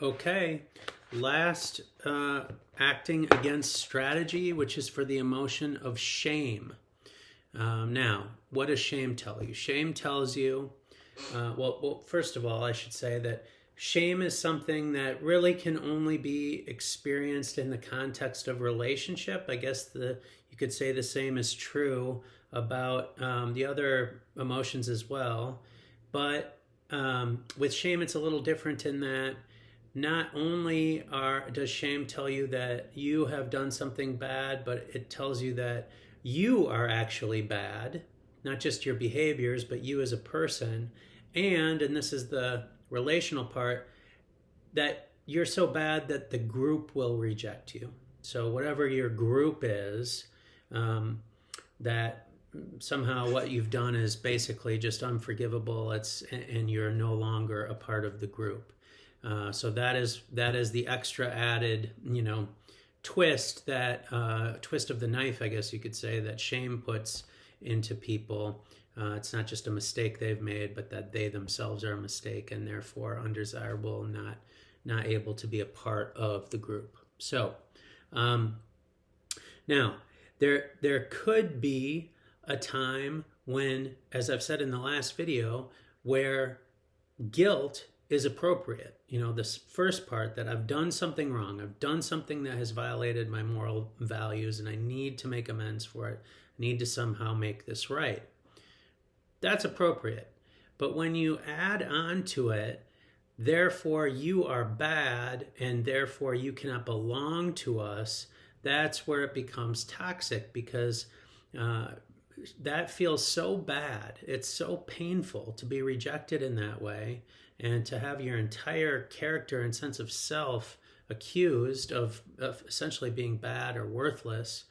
Okay, last acting against strategy, which is for the emotion of shame. Now, what does shame tell you? Shame tells you, first of all, I should say that shame is something that really can only be experienced in the context of relationship. I guess you could say the same is true about the other emotions as well. But with shame, it's a little different in that not only does shame tell you that you have done something bad, but it tells you that you are actually bad, not just your behaviors, but you as a person. And this is the relational part, that you're so bad that the group will reject you. So whatever your group is, that somehow what you've done is basically just unforgivable. And you're no longer a part of the group. So that is the extra added, twist, that twist of the knife, I guess you could say, that shame puts into people. It's not just a mistake they've made, but that they themselves are a mistake and therefore undesirable, not able to be a part of the group. So now there could be a time when, as I've said in the last video, where guilt is appropriate. This first part, that I've done something wrong, I've done something that has violated my moral values, and I need to make amends for it. I need to somehow make this right. That's appropriate. But when you add on to it, therefore you are bad and therefore you cannot belong to us, that's where it becomes toxic, because that feels so bad. It's so painful to be rejected in that way, and to have your entire character and sense of self accused of essentially being bad or worthless,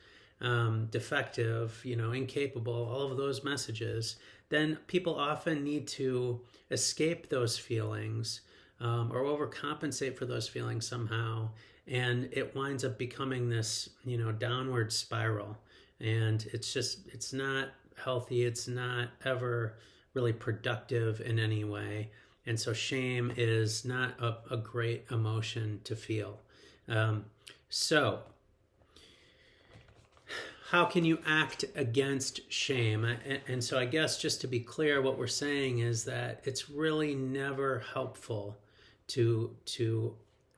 defective, incapable, all of those messages. Then people often need to escape those feelings, or overcompensate for those feelings somehow, and it winds up becoming this, downward spiral. And it's not healthy. It's not ever really productive in any way. And so shame is not a great emotion to feel. So how can you act against shame? And so I guess, just to be clear, what we're saying is that it's really never helpful to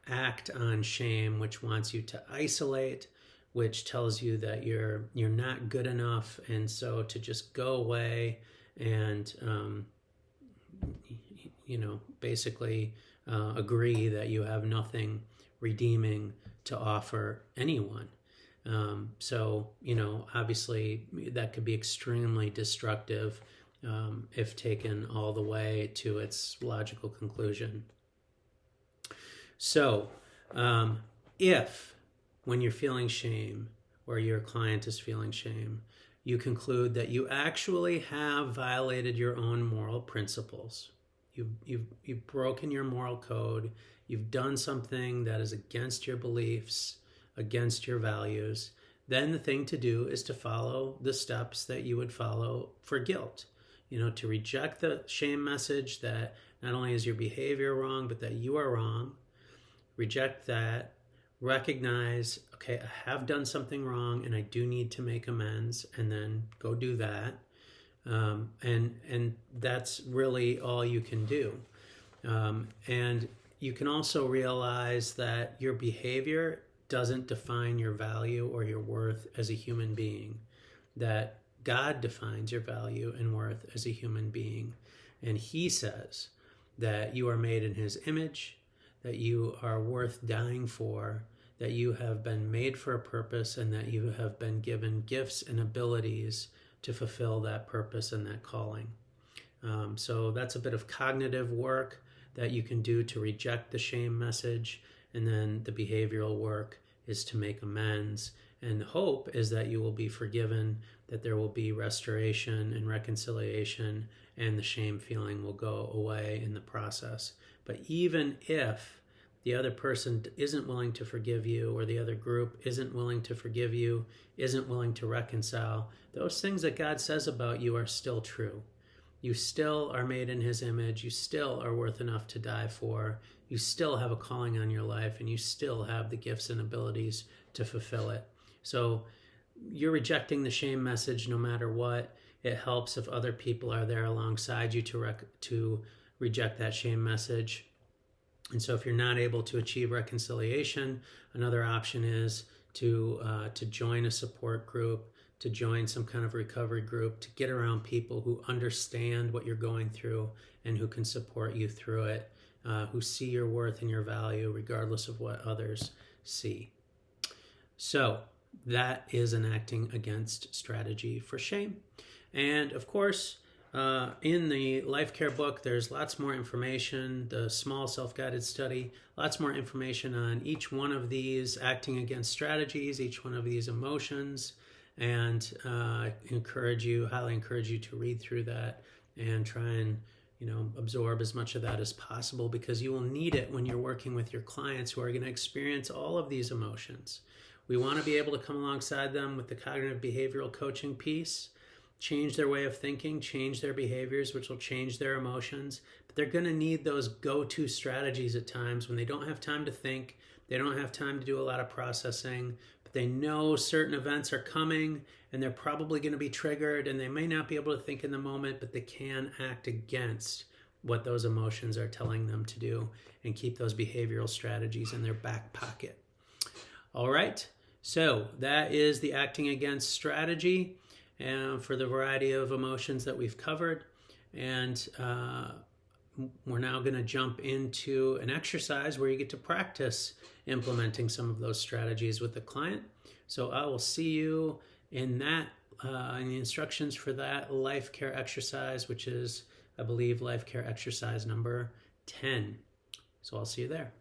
act on shame, which wants you to isolate, which tells you that you're not good enough, and so to just go away and basically agree that you have nothing redeeming to offer anyone. So obviously that could be extremely destructive if taken all the way to its logical conclusion. So if, when you're feeling shame, or your client is feeling shame, you conclude that you actually have violated your own moral principles, you've broken your moral code, you've done something that is against your beliefs, against your values, then the thing to do is to follow the steps that you would follow for guilt. To reject the shame message that not only is your behavior wrong, but that you are wrong. Reject that. Recognize, okay, I have done something wrong and I do need to make amends, and then go do that. And that's really all you can do. And you can also realize that your behavior doesn't define your value or your worth as a human being, that God defines your value and worth as a human being. And He says that you are made in His image, that you are worth dying for, that you have been made for a purpose, and that you have been given gifts and abilities to fulfill that purpose and that calling. So that's a bit of cognitive work that you can do to reject the shame message, and then the behavioral work is to make amends. And the hope is that you will be forgiven, that there will be restoration and reconciliation, and the shame feeling will go away in the process. But even if the other person isn't willing to forgive you, or the other group isn't willing to forgive you, isn't willing to reconcile, those things that God says about you are still true. You still are made in his image. You still are worth enough to die for. You still have a calling on your life, and you still have the gifts and abilities to fulfill it. So you're rejecting the shame message no matter what. It helps if other people are there alongside you to reject that shame message. And so if you're not able to achieve reconciliation, another option is to join a support group, to join some kind of recovery group, to get around people who understand what you're going through and who can support you through it, who see your worth and your value regardless of what others see. So that is an acting against strategy for shame. And of course, in the Life Care book, there's lots more information, the small self-guided study, lots more information on each one of these acting against strategies, each one of these emotions, and highly encourage you to read through that and try and absorb as much of that as possible, because you will need it when you're working with your clients who are going to experience all of these emotions. We want to be able to come alongside them with the cognitive behavioral coaching piece, change their way of thinking, change their behaviors, which will change their emotions. But they're going to need those go-to strategies at times when they don't have time to think, they don't have time to do a lot of processing, but they know certain events are coming and they're probably going to be triggered, and they may not be able to think in the moment, but they can act against what those emotions are telling them to do and keep those behavioral strategies in their back pocket. All right, so that is the acting against strategy for the variety of emotions that we've covered. And we're now going to jump into an exercise where you get to practice implementing some of those strategies with the client. So I will see you in that, in the instructions for that Life Care exercise, which is, I believe, Life Care exercise number 10. So I'll see you there.